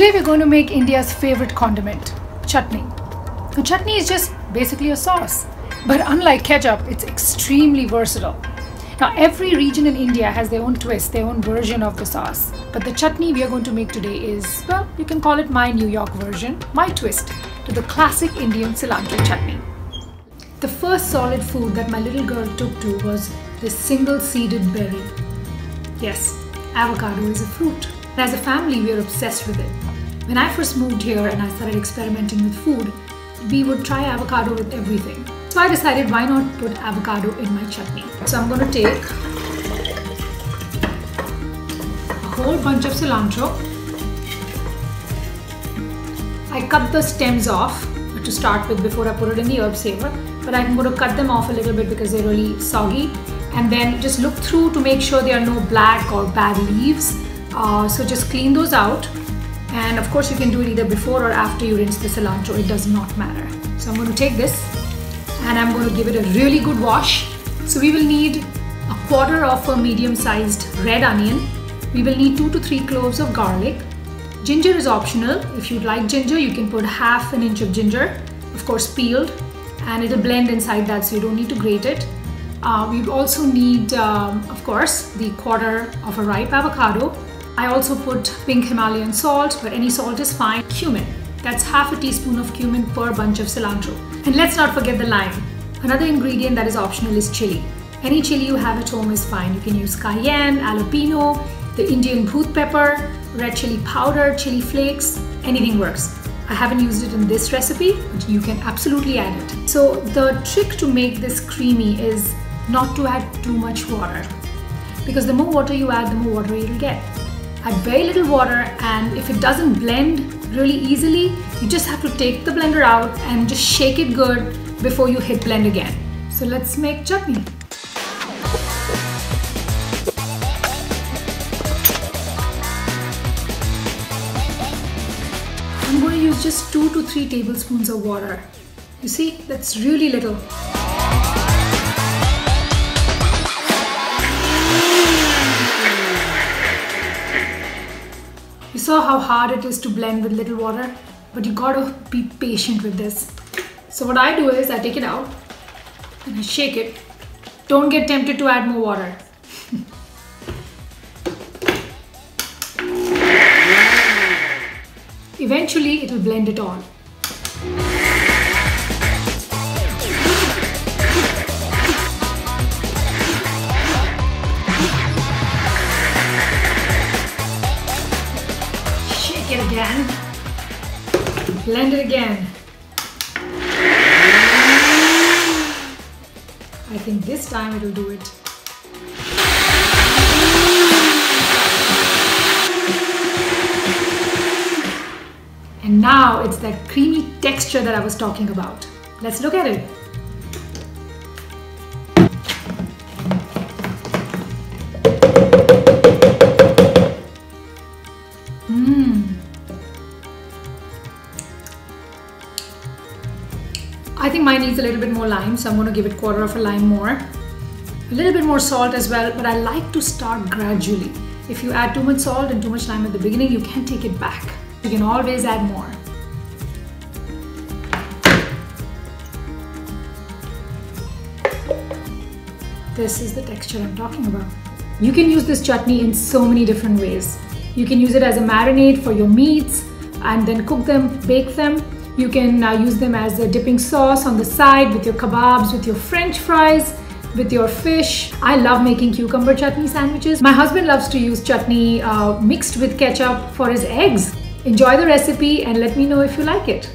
Today we're going to make India's favorite condiment, chutney. Now, chutney is just basically a sauce, but unlike ketchup, it's extremely versatile. Now, every region in India has their own twist, their own version of the sauce. But the chutney we are going to make today is, well, you can call it my New York version, my twist to the classic Indian cilantro chutney. The first solid food that my little girl took to was this single-seeded berry. Yes, avocado is a fruit. And as a family, we are obsessed with it. When I first moved here and I started experimenting with food, we would try avocado with everything. So I decided, why not put avocado in my chutney? So I'm going to take a whole bunch of cilantro. I cut the stems off to start with before I put it in the herb saver, but I'm going to cut them off a little bit because they're really soggy, and then just look through to make sure there are no black or bad leaves. So just clean those out, and of course you can do it either before or after you rinse the cilantro, it does not matter. So I'm going to take this and I'm going to give it a really good wash. So we will need a quarter of a medium-sized red onion. We will need 2 to 3 cloves of garlic. Ginger is optional. If you'd like ginger, you can put ½ an inch of ginger, of course peeled, and it'll blend inside that, so you don't need to grate it. We also need, of course, the quarter of a ripe avocado. I also put pink Himalayan salt, but any salt is fine. Cumin, that's ½ a teaspoon of cumin per bunch of cilantro. And let's not forget the lime. Another ingredient that is optional is chili. Any chili you have at home is fine. You can use cayenne, jalapeno, the Indian bhut pepper, red chili powder, chili flakes, anything works. I haven't used it in this recipe, but you can absolutely add it. So the trick to make this creamy is not to add too much water, because the more water you add, the more water you'll get. Add very little water, and if it doesn't blend really easily, you just have to take the blender out and just shake it good before you hit blend again. So let's make chutney. I'm going to use just 2 to 3 tablespoons of water. You see, that's really little. You saw how hard it is to blend with little water, but you gotta be patient with this. So what I do is I take it out and I shake it. Don't get tempted to add more water. Eventually it will blend it all. It again, blend it again. I think this time it will do it. And now it's that creamy texture that I was talking about. Let's look at it. I think mine needs a little bit more lime, so I'm going to give it quarter of a lime more. A little bit more salt as well, but I like to start gradually. If you add too much salt and too much lime at the beginning, you can't take it back. You can always add more. This is the texture I'm talking about. You can use this chutney in so many different ways. You can use it as a marinade for your meats and then cook them, bake them. You can use them as a dipping sauce on the side with your kebabs, with your French fries, with your fish. I love making cucumber chutney sandwiches. My husband loves to use chutney mixed with ketchup for his eggs. Enjoy the recipe and let me know if you like it.